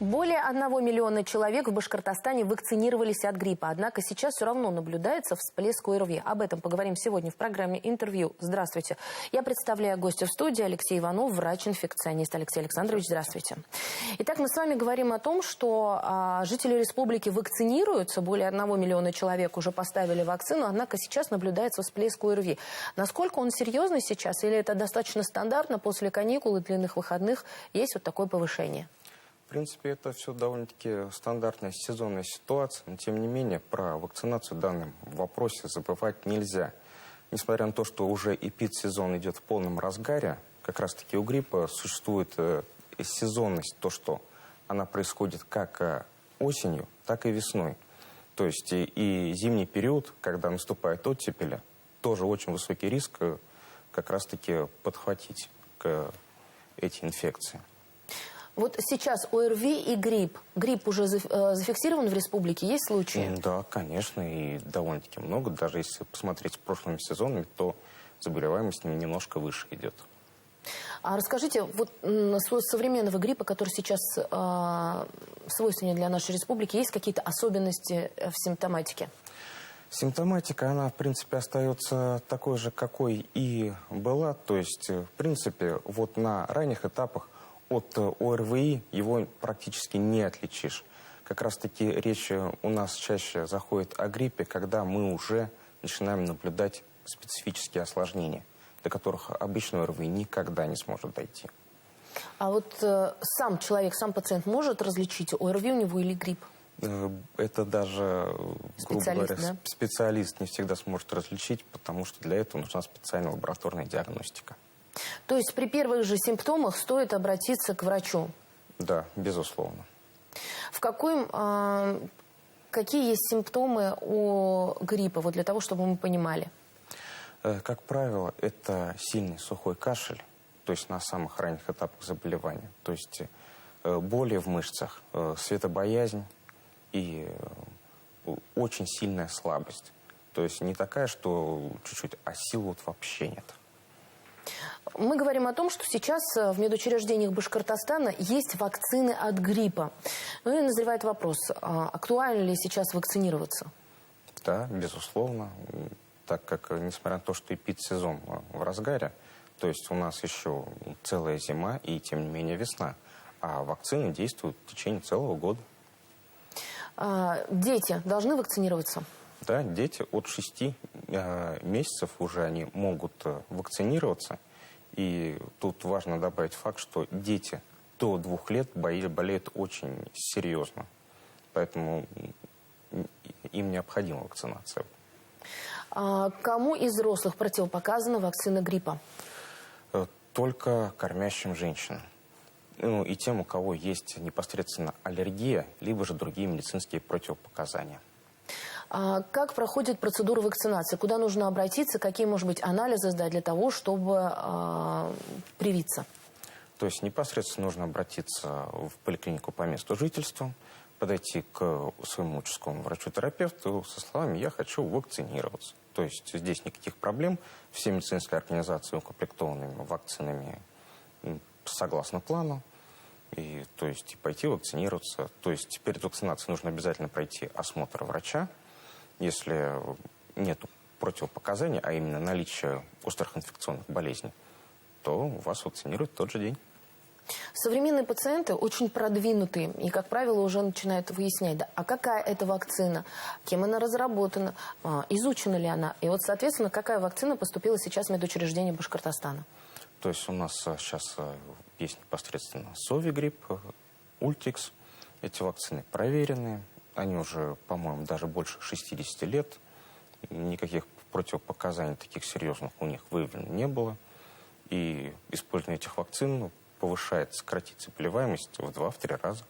Более 1 миллиона человек в Башкортостане вакцинировались от гриппа. Однако сейчас все равно наблюдается всплеск ОРВИ. Об этом поговорим сегодня в программе «Интервью». Здравствуйте. Я представляю гостя в студии Алексей Иванов, врач-инфекционист. Алексей Александрович, здравствуйте. Итак, мы с вами говорим о том, что жители республики вакцинируются. Более 1 миллиона человек уже поставили вакцину. Однако сейчас наблюдается всплеск ОРВИ. Насколько он серьезный сейчас? Или это достаточно стандартно? После каникул и длинных выходных есть вот такое повышение? В принципе, это все довольно-таки стандартная сезонная ситуация, но тем не менее про вакцинацию в данном вопросе забывать нельзя. Несмотря на то, что уже эпидсезон идет в полном разгаре, как раз-таки у гриппа существует сезонность, то, что она происходит как осенью, так и весной. То есть и зимний период, когда наступает оттепель, тоже очень высокий риск как раз-таки подхватить эти инфекции. Вот сейчас ОРВИ и грипп. Грипп уже зафиксирован в республике? Есть случаи? Да, конечно, и довольно-таки много. Даже если посмотреть с прошлыми сезонами, то заболеваемость немножко выше идет. А расскажите, вот современного гриппа, который сейчас свойственен для нашей республики, есть какие-то особенности в симптоматике? Симптоматика, она, в принципе, остается такой же, какой и была. То есть, в принципе, вот на ранних этапах от ОРВИ его практически не отличишь. Как раз-таки речь у нас чаще заходит о гриппе, когда мы уже начинаем наблюдать специфические осложнения, до которых обычно ОРВИ никогда не сможет дойти. А вот сам человек, сам пациент может различить, ОРВИ у него или грипп? Это даже, грубо говоря, да? специалист не всегда сможет различить, потому что для этого нужна специальная лабораторная диагностика. То есть при первых же симптомах стоит обратиться к врачу? Да, безусловно. Какие есть симптомы у гриппа, вот для того, чтобы мы понимали? Как правило, это сильный сухой кашель, то есть на самых ранних этапах заболевания. То есть боли в мышцах, светобоязнь и очень сильная слабость. То есть не такая, что чуть-чуть, а сил вот вообще нет. Мы говорим о том, что сейчас в медучреждениях Башкортостана есть вакцины от гриппа. Ну и назревает вопрос, актуально ли сейчас вакцинироваться? Да, безусловно. Так как, несмотря на то, что эпидсезон в разгаре, то есть у нас еще целая зима и, тем не менее, весна. А вакцины действуют в течение целого года. Дети должны вакцинироваться? Да, дети от 6 месяцев уже они могут вакцинироваться. И тут важно добавить факт, что дети до 2 лет болеют очень серьезно. Поэтому им необходима вакцинация. Кому из взрослых противопоказана вакцина гриппа? Только кормящим женщинам. Ну, и тем, у кого есть непосредственно аллергия, либо же другие медицинские противопоказания. Как проходит процедура вакцинации? Куда нужно обратиться? Какие, может быть, анализы сдать для того, чтобы привиться? То есть непосредственно нужно обратиться в поликлинику по месту жительства, подойти к своему участковому врачу-терапевту со словами «я хочу вакцинироваться». То есть здесь никаких проблем. Все медицинские организации укомплектованы вакцинами согласно плану. И, то есть пойти вакцинироваться. То есть перед вакцинацией нужно обязательно пройти осмотр врача. Если нет противопоказаний, а именно наличие острых инфекционных болезней, то вас вакцинируют в тот же день. Современные пациенты очень продвинутые и, как правило, уже начинают выяснять, да, а какая это вакцина, кем она разработана, изучена ли она. И вот, соответственно, какая вакцина поступила сейчас в медучреждение Башкортостана? То есть у нас сейчас есть непосредственно Совигрипп, Ультикс. Эти вакцины проверенные. Они уже, по-моему, даже больше 60 лет. Никаких противопоказаний таких серьезных у них выявлено не было. И использование этих вакцин повышает, сократит заболеваемость в 2-3 раза.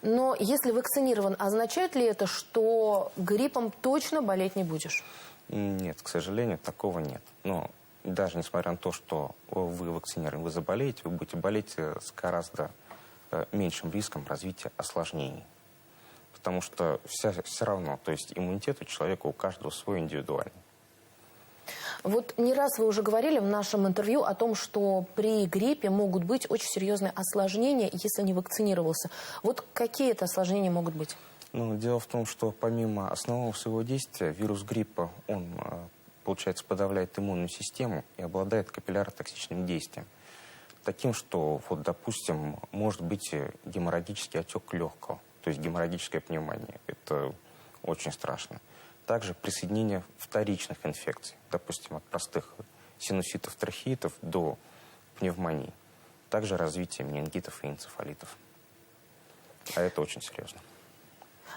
Но если вакцинирован, означает ли это, что гриппом точно болеть не будешь? Нет, к сожалению, такого нет. Но даже несмотря на то, что вы вакцинированы, вы заболеете, вы будете болеть с гораздо меньшим риском развития осложнений. Потому что все равно, то есть иммунитет у человека у каждого свой индивидуальный. Вот не раз вы уже говорили в нашем интервью о том, что при гриппе могут быть очень серьезные осложнения, если не вакцинировался. Вот какие это осложнения могут быть? Ну, дело в том, что помимо основного своего действия, вирус гриппа, он, получается, подавляет иммунную систему и обладает капилляро-токсичным действием. Таким, что, вот, допустим, может быть геморрагический отек легкого, то есть геморрагическая пневмония. Это очень страшно. Также присоединение вторичных инфекций, допустим, от простых синуситов, трахеитов до пневмонии. Также развитие менингитов и энцефалитов. А это очень серьезно.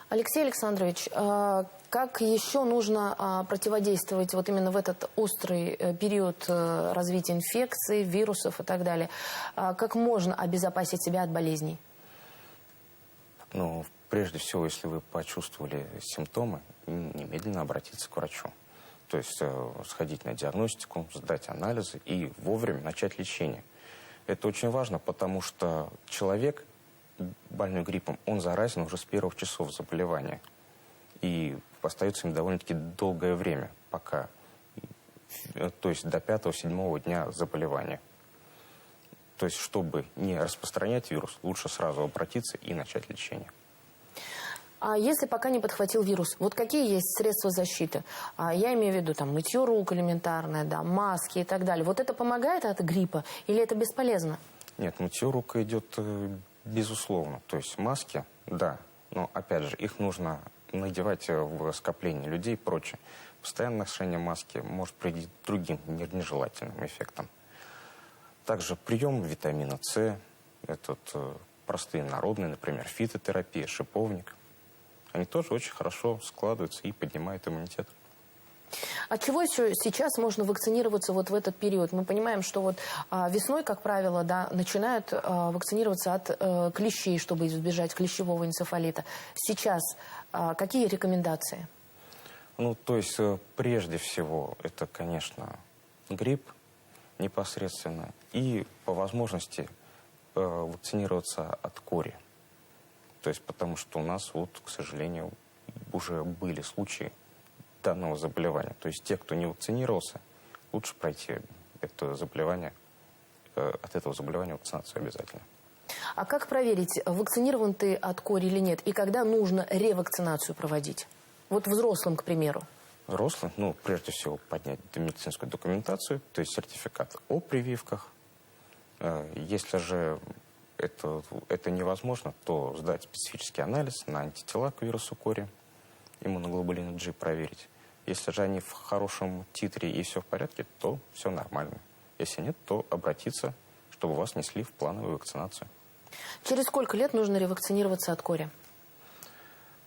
Алексей Александрович, как еще нужно противодействовать вот именно в этот острый период развития инфекций, вирусов и так далее? Как можно обезопасить себя от болезней? Ну, прежде всего, если вы почувствовали симптомы, немедленно обратиться к врачу. То есть сходить на диагностику, сдать анализы и вовремя начать лечение. Это очень важно, потому что человек, больной гриппом, он заразен уже с первых часов заболевания. И остается им довольно-таки долгое время, пока, то есть до 5-7 дня заболевания. То есть, чтобы не распространять вирус, лучше сразу обратиться и начать лечение. А если пока не подхватил вирус, вот какие есть средства защиты? Я имею в виду там мытье рук элементарное, да, маски и так далее. Вот это помогает от гриппа или это бесполезно? Нет, мытье рук идет безусловно. То есть маски, да, но опять же, их нужно надевать в скоплении людей и прочее. Постоянное ношение маски может привести к другим нежелательным эффектам. Также прием витамина С, простые народные, например, фитотерапия, шиповник. Они тоже очень хорошо складываются и поднимают иммунитет. От чего еще сейчас можно вакцинироваться вот в этот период? Мы понимаем, что вот весной, как правило, да, начинают вакцинироваться от клещей, чтобы избежать клещевого энцефалита. Сейчас какие рекомендации? Ну, то есть, прежде всего, это, конечно, грипп непосредственно. И по возможности вакцинироваться от кори. То есть, потому что у нас, вот, к сожалению, уже были случаи данного заболевания. То есть те, кто не вакцинировался, лучше пройти это заболевание, от этого заболевания вакцинацию обязательно. А как проверить, вакцинирован ты от кори или нет? И когда нужно ревакцинацию проводить? Вот взрослым, к примеру. Взрослым, ну, прежде всего, поднять медицинскую документацию, то есть сертификат о прививках. Если же это невозможно, то сдать специфический анализ на антитела к вирусу кори, иммуноглобулин G проверить. Если же они в хорошем титре и все в порядке, то все нормально. Если нет, то обратиться, чтобы вас несли в плановую вакцинацию. Через сколько лет нужно ревакцинироваться от кори?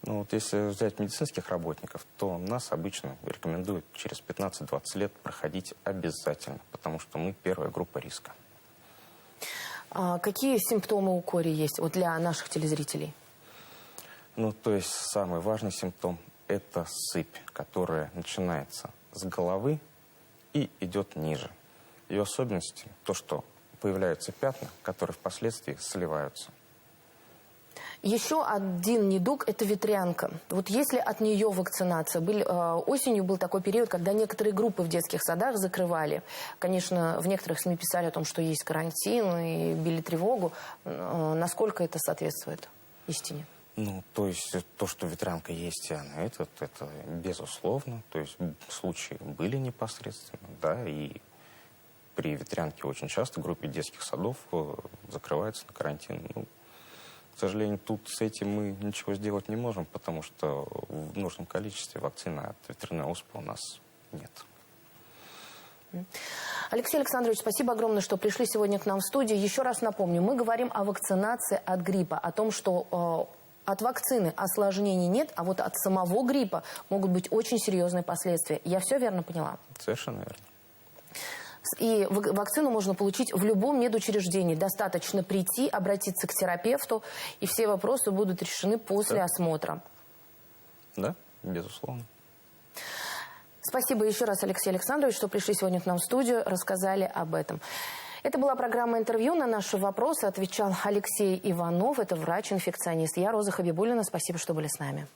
Ну, вот если взять медицинских работников, то нас обычно рекомендуют через 15-20 лет проходить обязательно, потому что мы первая группа риска. А какие симптомы у кори есть вот для наших телезрителей? Ну, то есть самый важный симптом – это сыпь, которая начинается с головы и идет ниже. Ее особенность – то, что появляются пятна, которые впоследствии сливаются. Еще один недуг – это ветрянка. Вот если от нее вакцинация? Осенью был такой период, когда некоторые группы в детских садах закрывали. Конечно, в некоторых СМИ писали о том, что есть карантин и били тревогу. Насколько это соответствует истине? Ну, то есть то, что ветрянка есть, это безусловно. То есть случаи были непосредственно, да, и при ветрянке очень часто группы детских садов закрываются на карантин. Ну, к сожалению, тут с этим мы ничего сделать не можем, потому что в нужном количестве вакцины от ветряной оспы у нас нет. Алексей Александрович, спасибо огромное, что пришли сегодня к нам в студию. Еще раз напомню, мы говорим о вакцинации от гриппа, о том, что от вакцины осложнений нет, а вот от самого гриппа могут быть очень серьезные последствия. Я все верно поняла? Совершенно верно. И вакцину можно получить в любом медучреждении. Достаточно прийти, обратиться к терапевту, и все вопросы будут решены после осмотра. Да, безусловно. Спасибо еще раз, Алексей Александрович, что пришли сегодня к нам в студию, рассказали об этом. Это была программа «Интервью». На наши вопросы отвечал Алексей Иванов. Это врач-инфекционист. Я Роза Хабибуллина. Спасибо, что были с нами.